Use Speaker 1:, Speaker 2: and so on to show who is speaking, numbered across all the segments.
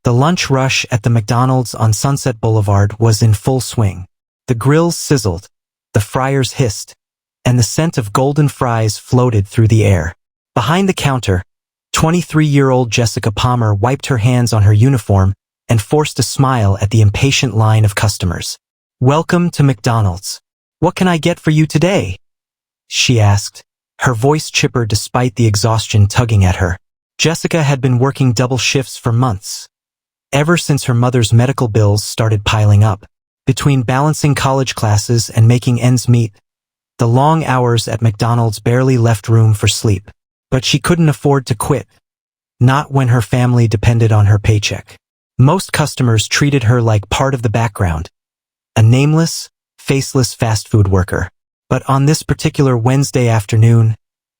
Speaker 1: The lunch rush at the McDonald's on Sunset Boulevard was in full swing. The grills sizzled, the fryers hissed, and the scent of golden fries floated through the air. Behind the counter, 23-year-old Jessica Palmer wiped her hands on her uniform and forced a smile at the impatient line of customers. "Welcome to McDonald's. What can I get for you today?" she asked, her voice chipper despite the exhaustion tugging at her. Jessica had been working double shifts for months, ever since her mother's medical bills started piling up. Between balancing college classes and making ends meet, the long hours at McDonald's barely left room for sleep. But she couldn't afford to quit, not when her family depended on her paycheck. Most customers treated her like part of the background, a nameless, faceless fast food worker. But on this particular Wednesday afternoon,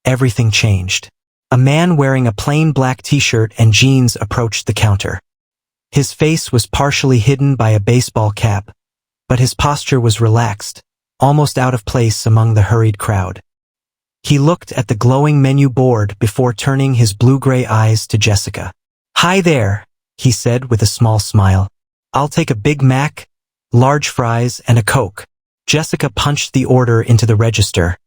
Speaker 1: everything changed. A man wearing a plain black t-shirt and jeans approached the counter. His face was partially hidden by a baseball cap, but his posture was relaxed, almost out of place among the hurried crowd. He looked at the glowing menu board before turning his blue-gray eyes to Jessica. "Hi there," he said with a small smile. "I'll take a Big Mac, large fries, and a Coke." Jessica punched the order into the register,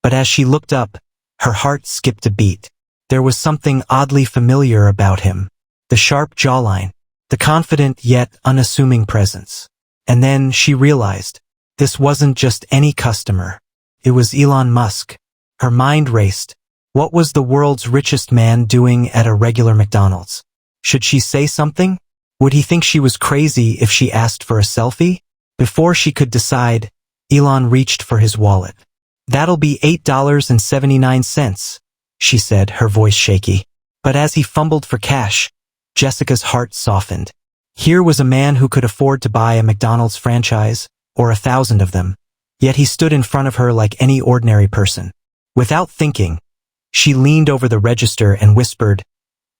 Speaker 1: but as she looked up, her heart skipped a beat. There was something oddly familiar about him. The sharp jawline, the confident yet unassuming presence. And then she realized, this wasn't just any customer. It was Elon Musk. Her mind raced. What was the world's richest man doing at a regular McDonald's? Should she say something? Would he think she was crazy if she asked for a selfie? Before she could decide, Elon reached for his wallet. "That'll be $8.79, she said, her voice shaky. But as he fumbled for cash, Jessica's heart softened. Here was a man who could afford to buy a McDonald's franchise, or 1,000 of them. Yet he stood in front of her like any ordinary person. Without thinking, she leaned over the register and whispered,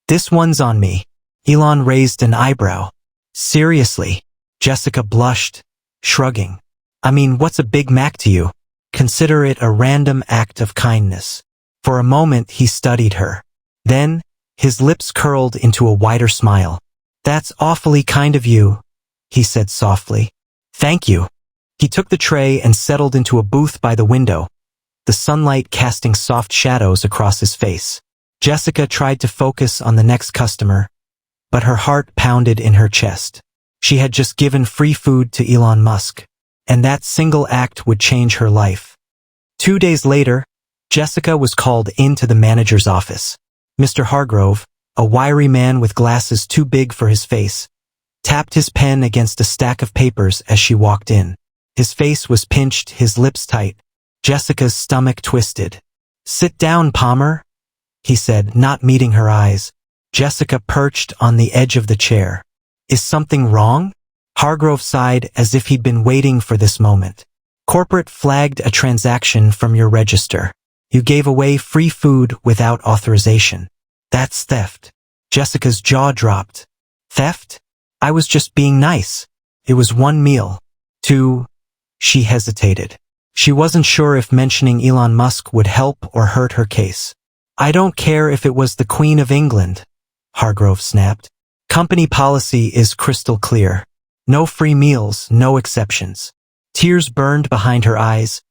Speaker 1: "This one's on me." Elon raised an eyebrow. "Seriously?" Jessica blushed, shrugging. "I mean, what's a Big Mac to you? Consider it a random act of kindness." For a moment he studied her. Then, his lips curled into a wider smile. "That's awfully kind of you," he said softly. "Thank you." He took the tray and settled into a booth by the window, the sunlight casting soft shadows across his face. Jessica tried to focus on the next customer, but her heart pounded in her chest. She had just given free food to Elon Musk, and that single act would change her life. 2 days later, Jessica was called into the manager's office. Mr. Hargrove, a wiry man with glasses too big for his face, tapped his pen against a stack of papers as she walked in. His face was pinched, his lips tight. Jessica's stomach twisted. "Sit down, Palmer," he said, not meeting her eyes. Jessica perched on the edge of the chair. "Is something wrong?" Hargrove sighed as if he'd been waiting for this moment. "Corporate flagged a transaction from your register. You gave away free food without authorization. That's theft." Jessica's jaw dropped. "Theft? I was just being nice. It was one meal. 2. She hesitated. She wasn't sure if mentioning Elon Musk would help or hurt her case. "I don't care if it was the Queen of England," Hargrove snapped. "Company policy is crystal clear. No free meals, no exceptions." Tears burned behind her eyes,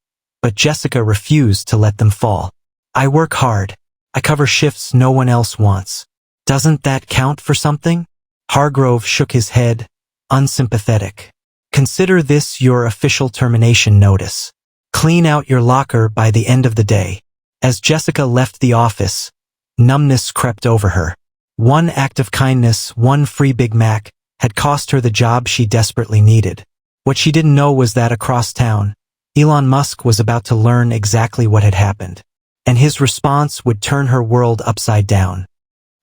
Speaker 1: but Jessica refused to let them fall. "I work hard. I cover shifts no one else wants. Doesn't that count for something?" Hargrove shook his head, unsympathetic. "Consider this your official termination notice. Clean out your locker by the end of the day." As Jessica left the office, numbness crept over her. One act of kindness, one free Big Mac, had cost her the job she desperately needed. What she didn't know was that across town, Elon Musk was about to learn exactly what had happened, and his response would turn her world upside down.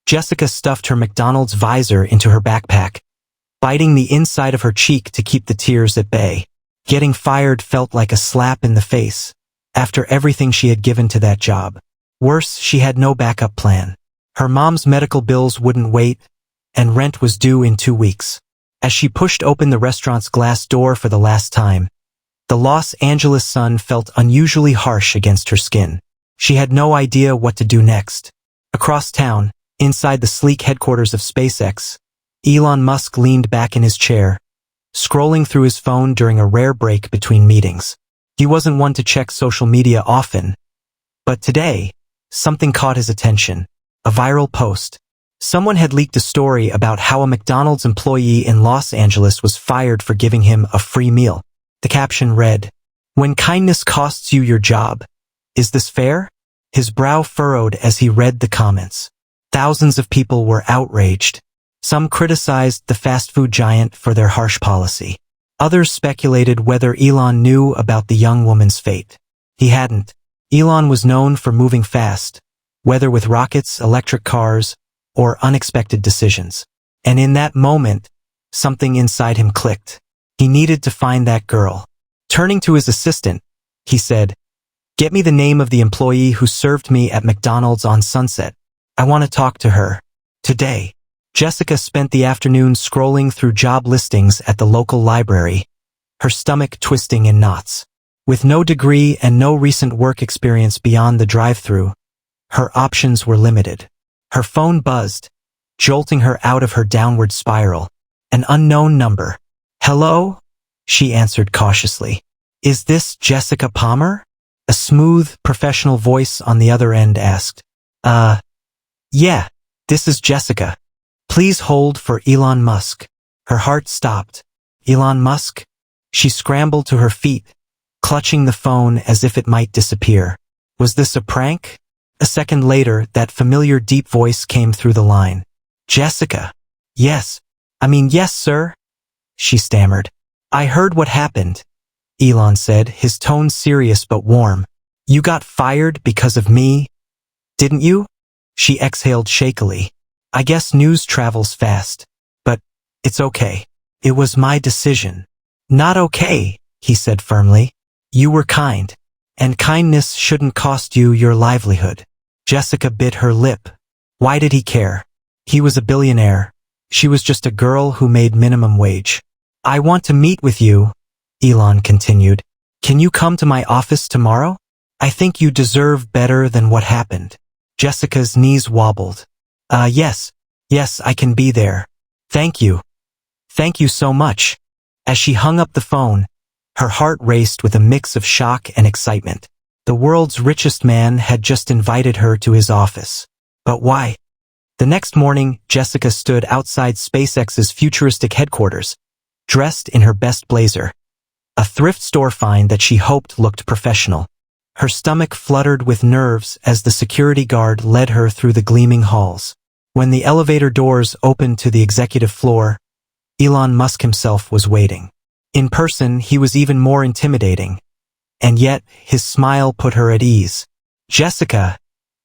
Speaker 1: Jessica stuffed her McDonald's visor into her backpack, biting the inside of her cheek to keep the tears at bay. Getting fired felt like a slap in the face, after everything she had given to that job. Worse, she had no backup plan. Her mom's medical bills wouldn't wait, and rent was due in 2 weeks. As she pushed open the restaurant's glass door for the last time, the Los Angeles sun felt unusually harsh against her skin. She had no idea what to do next. Across town, inside the sleek headquarters of SpaceX, Elon Musk leaned back in his chair, scrolling through his phone during a rare break between meetings. He wasn't one to check social media often, but today, something caught his attention. A viral post. Someone had leaked a story about how a McDonald's employee in Los Angeles was fired for giving him a free meal. The caption read, "When kindness costs you your job, is this fair?" His brow furrowed as he read the comments. Thousands of people were outraged. Some criticized the fast food giant for their harsh policy. Others speculated whether Elon knew about the young woman's fate. He hadn't. Elon was known for moving fast, whether with rockets, electric cars, or unexpected decisions. And in that moment, something inside him clicked. He needed to find that girl. Turning to his assistant, he said, "Get me the name of the employee who served me at McDonald's on Sunset. I want to talk to her. Today." Jessica spent the afternoon scrolling through job listings at the local library, her stomach twisting in knots. With no degree and no recent work experience beyond the drive-thru, her options were limited. Her phone buzzed, jolting her out of her downward spiral. An unknown number. "Hello?" she answered cautiously. "Is this Jessica Palmer?" A smooth, professional voice on the other end asked. Yeah, this is Jessica. Please hold for Elon Musk." Her heart stopped. Elon Musk? She scrambled to her feet, clutching the phone as if it might disappear. Was this a prank? A second later, that familiar deep voice came through the line. "Jessica." Yes, sir," she stammered. "I heard what happened," Elon said, his tone serious but warm. "You got fired because of me, didn't you?" She exhaled shakily. "I guess news travels fast. But it's okay. It was my decision." "Not okay," he said firmly. "You were kind. And kindness shouldn't cost you your livelihood." Jessica bit her lip. Why did he care? He was a billionaire. She was just a girl who made minimum wage. "I want to meet with you," Elon continued. "Can you come to my office tomorrow? I think you deserve better than what happened." Jessica's knees wobbled. Yes, I can be there. Thank you. Thank you so much." As she hung up the phone, her heart raced with a mix of shock and excitement. The world's richest man had just invited her to his office. But why? The next morning, Jessica stood outside SpaceX's futuristic headquarters, dressed in her best blazer. A thrift store find that she hoped looked professional. Her stomach fluttered with nerves as the security guard led her through the gleaming halls. When the elevator doors opened to the executive floor, Elon Musk himself was waiting. In person, he was even more intimidating. And yet, his smile put her at ease. "Jessica,"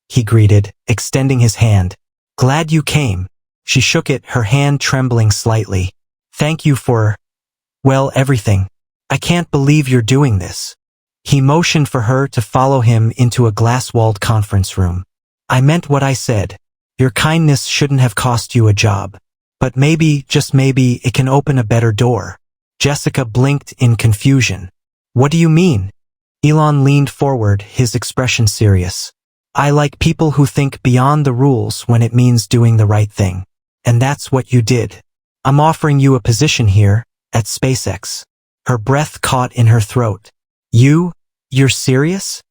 Speaker 1: he greeted, extending his hand. "Glad you came." She shook it, her hand trembling slightly. "Thank you for, well, everything. I can't believe you're doing this." He motioned for her to follow him into a glass-walled conference room. "I meant what I said. Your kindness shouldn't have cost you a job. But maybe, just maybe, it can open a better door." Jessica blinked in confusion. "What do you mean?" Elon leaned forward, his expression serious. "I like people who think beyond the rules when it means doing the right thing. And that's what you did. I'm offering you a position here, at SpaceX." Her breath caught in her throat. You're serious?"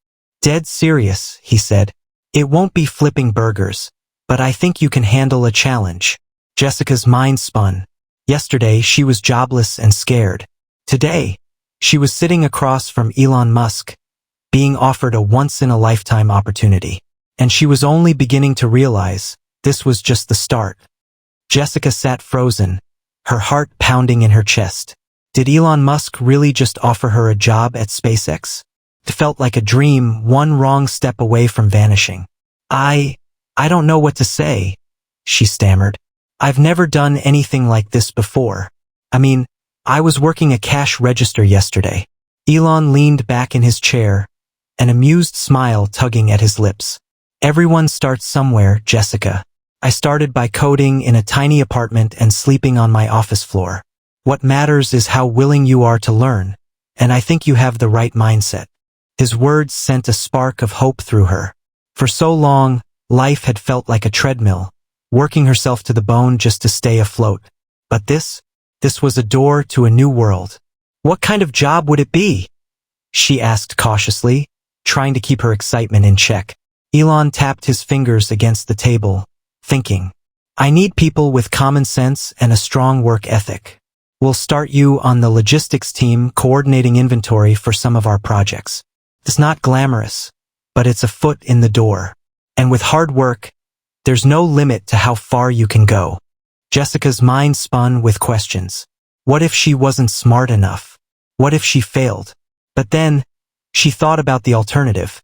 Speaker 1: "Dead serious," he said. "It won't be flipping burgers, but I think you can handle a challenge." Jessica's mind spun. Yesterday, she was jobless and scared. Today, she was sitting across from Elon Musk, being offered a once-in-a-lifetime opportunity. And she was only beginning to realize this was just the start. Jessica sat frozen, her heart pounding in her chest. Did Elon Musk really just offer her a job at SpaceX? It felt like a dream, one wrong step away from vanishing. I don't know what to say," she stammered. "I've never done anything like this before. I was working a cash register yesterday." Elon leaned back in his chair, an amused smile tugging at his lips. "Everyone starts somewhere, Jessica. I started by coding in a tiny apartment and sleeping on my office floor. What matters is how willing you are to learn, and I think you have the right mindset." His words sent a spark of hope through her. For so long, life had felt like a treadmill, working herself to the bone just to stay afloat. But this was a door to a new world. What kind of job would it be? She asked cautiously, trying to keep her excitement in check. Elon tapped his fingers against the table, thinking, I need people with common sense and a strong work ethic. We'll start you on the logistics team coordinating inventory for some of our projects. It's not glamorous, but it's a foot in the door. And with hard work, there's no limit to how far you can go. Jessica's mind spun with questions. What if she wasn't smart enough? What if she failed? But then, she thought about the alternative,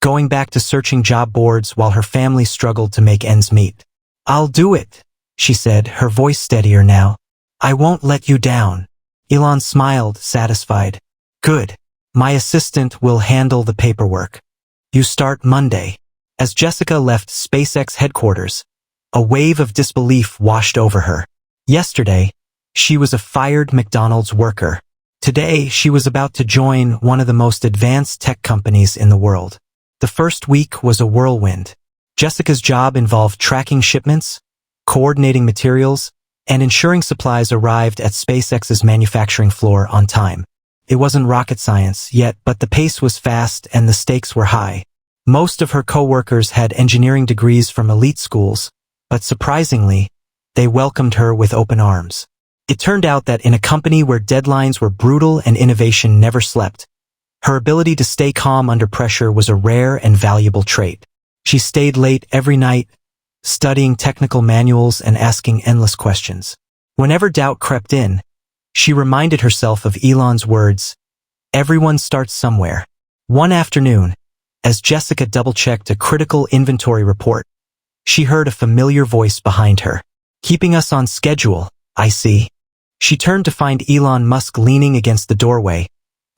Speaker 1: going back to searching job boards while her family struggled to make ends meet. I'll do it, she said, her voice steadier now. I won't let you down. Elon smiled, satisfied. Good. My assistant will handle the paperwork. You start Monday. As Jessica left SpaceX headquarters, a wave of disbelief washed over her. Yesterday, she was a fired McDonald's worker. Today, she was about to join one of the most advanced tech companies in the world. The first week was a whirlwind. Jessica's job involved tracking shipments, coordinating materials, and ensuring supplies arrived at SpaceX's manufacturing floor on time. It wasn't rocket science yet, but the pace was fast and the stakes were high. Most of her co-workers had engineering degrees from elite schools, but surprisingly, they welcomed her with open arms. It turned out that in a company where deadlines were brutal and innovation never slept, her ability to stay calm under pressure was a rare and valuable trait. She stayed late every night, studying technical manuals and asking endless questions. Whenever doubt crept in, she reminded herself of Elon's words, everyone starts somewhere. One afternoon, as Jessica double-checked a critical inventory report, she heard a familiar voice behind her. Keeping us on schedule, I see. She turned to find Elon Musk leaning against the doorway,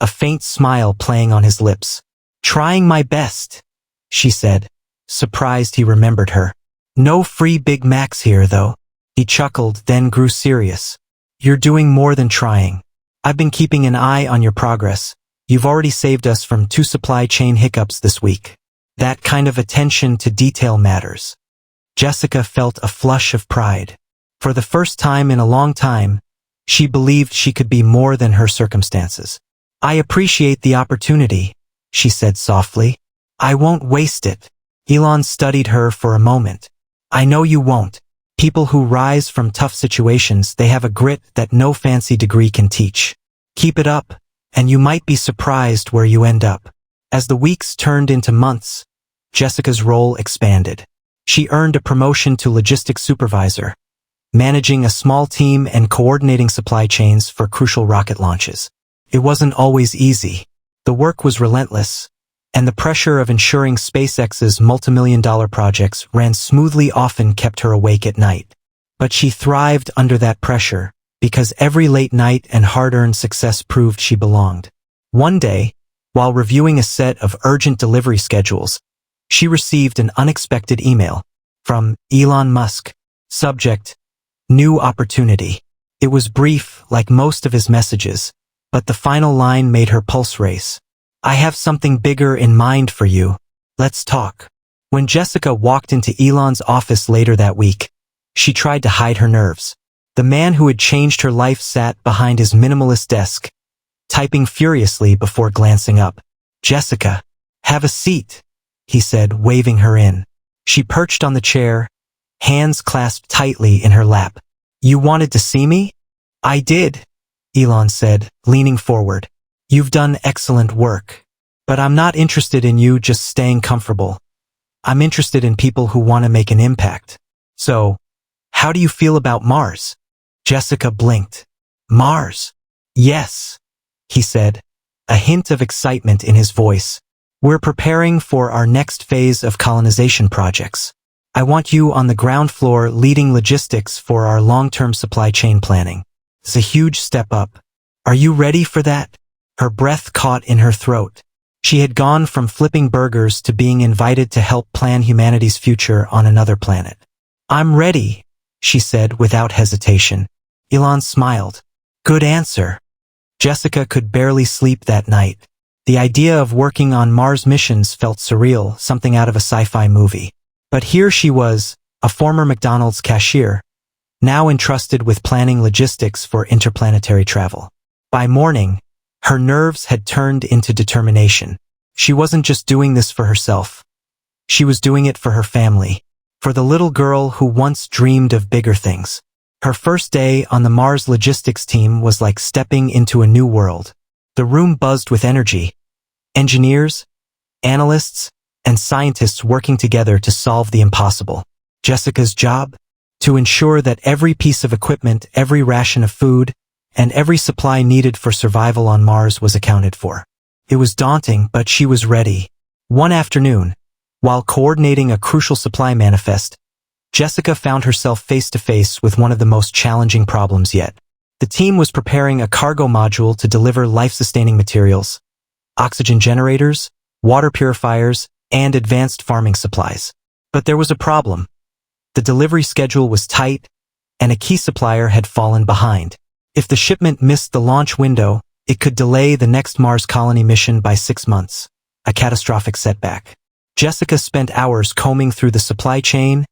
Speaker 1: a faint smile playing on his lips. Trying my best, she said, surprised he remembered her. No free Big Macs here, though. He chuckled, then grew serious. You're doing more than trying. I've been keeping an eye on your progress. You've already saved us from 2 supply chain hiccups this week. That kind of attention to detail matters. Jessica felt a flush of pride. For the first time in a long time, she believed she could be more than her circumstances. I appreciate the opportunity, she said softly. I won't waste it. Elon studied her for a moment. I know you won't. People who rise from tough situations, they have a grit that no fancy degree can teach. Keep it up, and you might be surprised where you end up. As the weeks turned into months, Jessica's role expanded. She earned a promotion to logistics supervisor, managing a small team and coordinating supply chains for crucial rocket launches. It wasn't always easy. The work was relentless, and the pressure of ensuring SpaceX's multimillion-dollar projects ran smoothly often kept her awake at night. But she thrived under that pressure, because every late night and hard-earned success proved she belonged. One day, while reviewing a set of urgent delivery schedules, she received an unexpected email from Elon Musk. Subject: New opportunity. It was brief, like most of his messages, but the final line made her pulse race. I have something bigger in mind for you. Let's talk. When Jessica walked into Elon's office later that week, she tried to hide her nerves. The man who had changed her life sat behind his minimalist desk, typing furiously before glancing up. Jessica, have a seat, he said, waving her in. She perched on the chair, hands clasped tightly in her lap. You wanted to see me? I did, Elon said, leaning forward. You've done excellent work. But I'm not interested in you just staying comfortable. I'm interested in people who want to make an impact. So, how do you feel about Mars? Jessica blinked. Mars? Yes, he said, a hint of excitement in his voice. We're preparing for our next phase of colonization projects. I want you on the ground floor leading logistics for our long-term supply chain planning. It's a huge step up. Are you ready for that? Her breath caught in her throat. She had gone from flipping burgers to being invited to help plan humanity's future on another planet. I'm ready, she said without hesitation. Elon smiled. Good answer. Jessica could barely sleep that night. The idea of working on Mars missions felt surreal, something out of a sci-fi movie. But here she was, a former McDonald's cashier, now entrusted with planning logistics for interplanetary travel. By morning, her nerves had turned into determination. She wasn't just doing this for herself. She was doing it for her family, for the little girl who once dreamed of bigger things. Her first day on the Mars logistics team was like stepping into a new world. The room buzzed with energy. Engineers, analysts, and scientists working together to solve the impossible. Jessica's job? To ensure that every piece of equipment, every ration of food, and every supply needed for survival on Mars was accounted for. It was daunting, but she was ready. One afternoon, while coordinating a crucial supply manifest, Jessica found herself face-to-face with one of the most challenging problems yet. The team was preparing a cargo module to deliver life-sustaining materials, oxygen generators, water purifiers, and advanced farming supplies. But there was a problem. The delivery schedule was tight, and a key supplier had fallen behind. If the shipment missed the launch window, it could delay the next Mars colony mission by 6 months, a catastrophic setback. Jessica spent hours combing through the supply chain,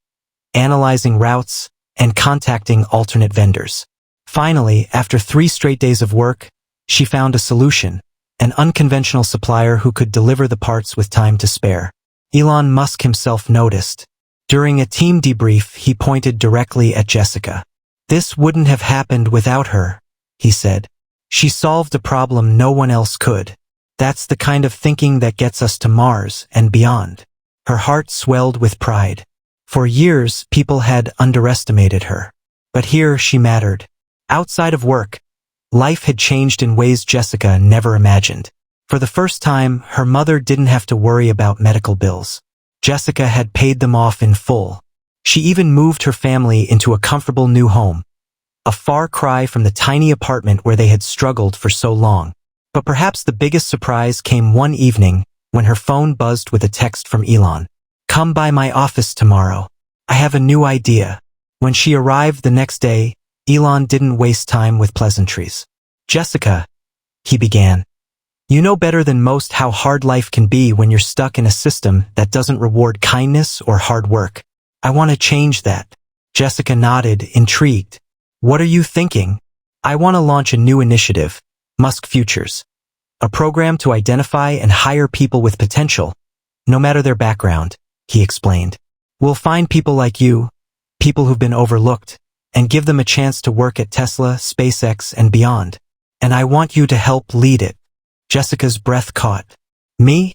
Speaker 1: analyzing routes, and contacting alternate vendors. Finally, after 3 straight days of work, she found a solution, an unconventional supplier who could deliver the parts with time to spare. Elon Musk himself noticed. During a team debrief, he pointed directly at Jessica. "This wouldn't have happened without her," he said. "She solved a problem no one else could. That's the kind of thinking that gets us to Mars and beyond." Her heart swelled with pride. For years, people had underestimated her. But here she mattered. Outside of work, life had changed in ways Jessica never imagined. For the first time, her mother didn't have to worry about medical bills. Jessica had paid them off in full. She even moved her family into a comfortable new home, a far cry from the tiny apartment where they had struggled for so long. But perhaps the biggest surprise came one evening when her phone buzzed with a text from Elon. "Come by my office tomorrow. I have a new idea." When she arrived the next day, Elon didn't waste time with pleasantries. "Jessica," he began, "you know better than most how hard life can be when you're stuck in a system that doesn't reward kindness or hard work. I want to change that." Jessica nodded, intrigued. "What are you thinking?" "I want to launch a new initiative, Musk Futures, a program to identify and hire people with potential, no matter their background," he explained. "We'll find people like you, people who've been overlooked, and give them a chance to work at Tesla, SpaceX, and beyond. And I want you to help lead it." Jessica's breath caught. "Me?"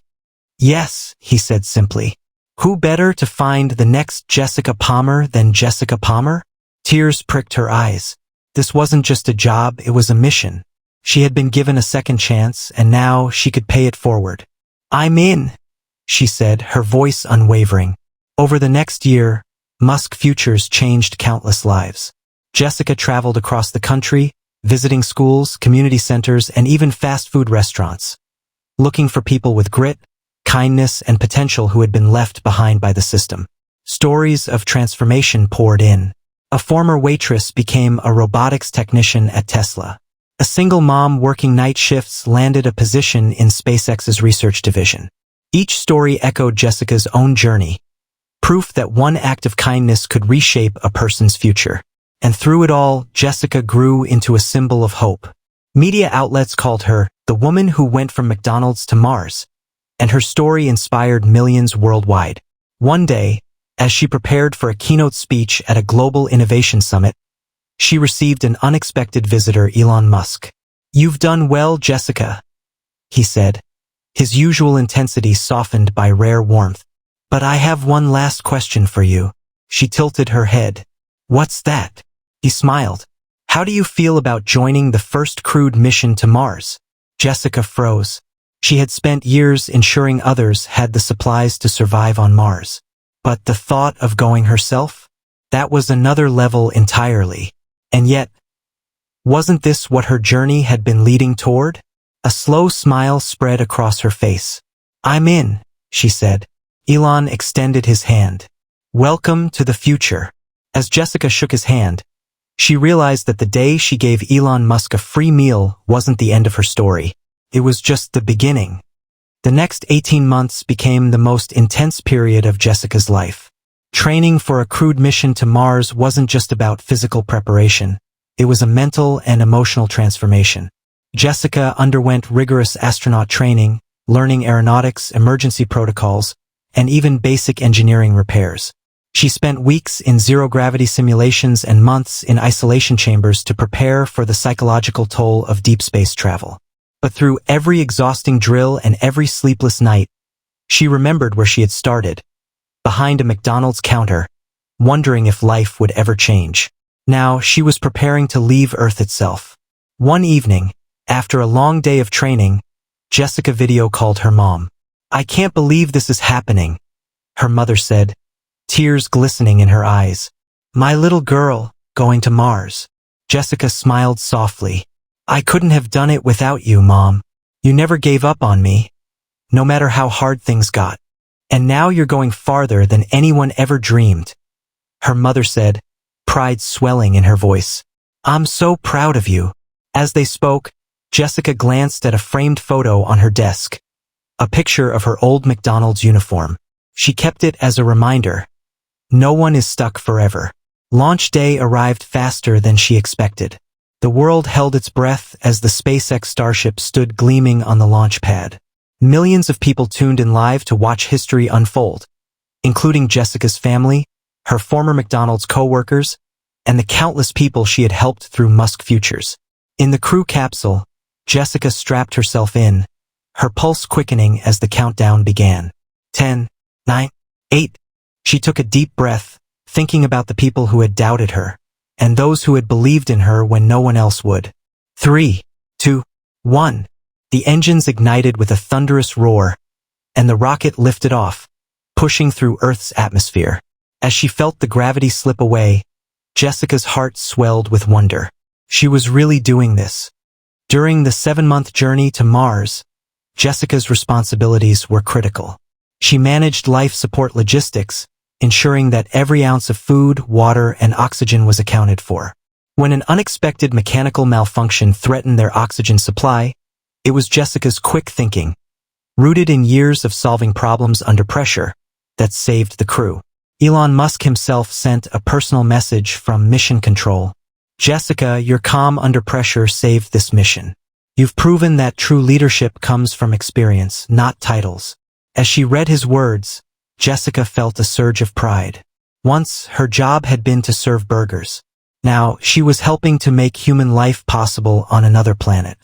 Speaker 1: "Yes," he said simply. "Who better to find the next Jessica Palmer than Jessica Palmer?" Tears pricked her eyes. This wasn't just a job, it was a mission. She had been given a second chance, and now she could pay it forward. "I'm in," she said, her voice unwavering. Over the next year, Musk Futures changed countless lives. Jessica traveled across the country, visiting schools, community centers, and even fast food restaurants, looking for people with grit, kindness, and potential who had been left behind by the system. Stories of transformation poured in. A former waitress became a robotics technician at Tesla. A single mom working night shifts landed a position in SpaceX's research division. Each story echoed Jessica's own journey, proof that one act of kindness could reshape a person's future. And through it all, Jessica grew into a symbol of hope. Media outlets called her the woman who went from McDonald's to Mars, and her story inspired millions worldwide. One day, as she prepared for a keynote speech at a global innovation summit, she received an unexpected visitor, Elon Musk. "You've done well, Jessica," he said, his usual intensity softened by rare warmth. "But I have one last question for you." She tilted her head. "What's that?" He smiled. "How do you feel about joining the first crewed mission to Mars?" Jessica froze. She had spent years ensuring others had the supplies to survive on Mars. But the thought of going herself? That was another level entirely. And yet, wasn't this what her journey had been leading toward? A slow smile spread across her face. "I'm in," she said. Elon extended his hand. "Welcome to the future." As Jessica shook his hand, she realized that the day she gave Elon Musk a free meal wasn't the end of her story. It was just the beginning. The next 18 months became the most intense period of Jessica's life. Training for a crewed mission to Mars wasn't just about physical preparation. It was a mental and emotional transformation. Jessica underwent rigorous astronaut training, learning aeronautics, emergency protocols, and even basic engineering repairs. She spent weeks in zero-gravity simulations and months in isolation chambers to prepare for the psychological toll of deep space travel. But through every exhausting drill and every sleepless night, she remembered where she had started, behind a McDonald's counter, wondering if life would ever change. Now, she was preparing to leave Earth itself. One evening, after a long day of training, Jessica video called her mom. "I can't believe this is happening," her mother said, tears glistening in her eyes. "My little girl, going to Mars." Jessica smiled softly. "I couldn't have done it without you, Mom. You never gave up on me, no matter how hard things got. And now you're going farther than anyone ever dreamed," her mother said, pride swelling in her voice. "I'm so proud of you." As they spoke, Jessica glanced at a framed photo on her desk, a picture of her old McDonald's uniform. She kept it as a reminder. No one is stuck forever. Launch day arrived faster than she expected. The world held its breath as the SpaceX Starship stood gleaming on the launch pad. Millions of people tuned in live to watch history unfold, including Jessica's family, her former McDonald's co-workers, and the countless people she had helped through Musk Futures. In the crew capsule, Jessica strapped herself in, her pulse quickening as the countdown began. 10, 9, 8. She took a deep breath, thinking about the people who had doubted her, and those who had believed in her when no one else would. 3, 2, 1. The engines ignited with a thunderous roar, and the rocket lifted off, pushing through Earth's atmosphere. As she felt the gravity slip away, Jessica's heart swelled with wonder. She was really doing this. During the 7-month journey to Mars, Jessica's responsibilities were critical. She managed life support logistics, ensuring that every ounce of food, water, and oxygen was accounted for. When an unexpected mechanical malfunction threatened their oxygen supply, it was Jessica's quick thinking, rooted in years of solving problems under pressure, that saved the crew. Elon Musk himself sent a personal message from Mission Control. "Jessica, your calm under pressure saved this mission. You've proven that true leadership comes from experience, not titles." As she read his words, Jessica felt a surge of pride. Once, her job had been to serve burgers. Now, she was helping to make human life possible on another planet.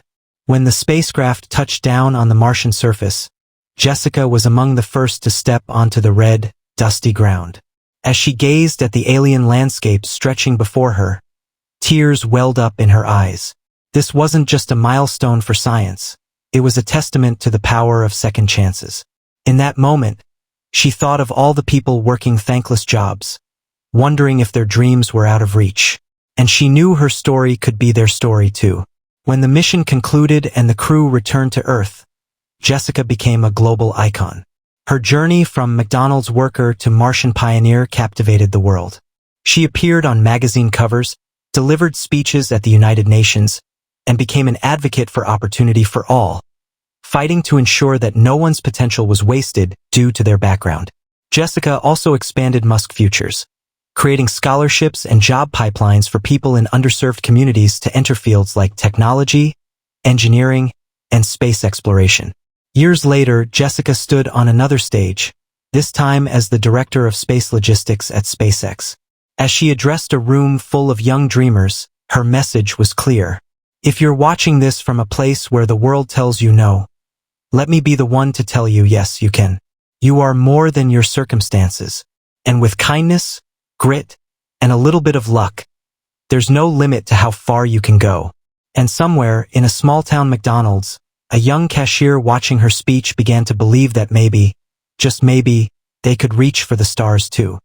Speaker 1: When the spacecraft touched down on the Martian surface, Jessica was among the first to step onto the red, dusty ground. As she gazed at the alien landscape stretching before her, tears welled up in her eyes. This wasn't just a milestone for science. It was a testament to the power of second chances. In that moment, she thought of all the people working thankless jobs, wondering if their dreams were out of reach. And she knew her story could be their story too. When the mission concluded and the crew returned to Earth, Jessica became a global icon. Her journey from McDonald's worker to Martian pioneer captivated the world. She appeared on magazine covers, delivered speeches at the United Nations, and became an advocate for opportunity for all, fighting to ensure that no one's potential was wasted due to their background. Jessica also expanded Musk Futures, creating scholarships and job pipelines for people in underserved communities to enter fields like technology, engineering, and space exploration. Years later, Jessica stood on another stage, this time as the director of space logistics at SpaceX. As she addressed a room full of young dreamers, her message was clear. "If you're watching this from a place where the world tells you no, let me be the one to tell you yes, you can. You are more than your circumstances. And with kindness, grit, and a little bit of luck, there's no limit to how far you can go." And somewhere, in a small-town McDonald's, a young cashier watching her speech began to believe that maybe, just maybe, they could reach for the stars too.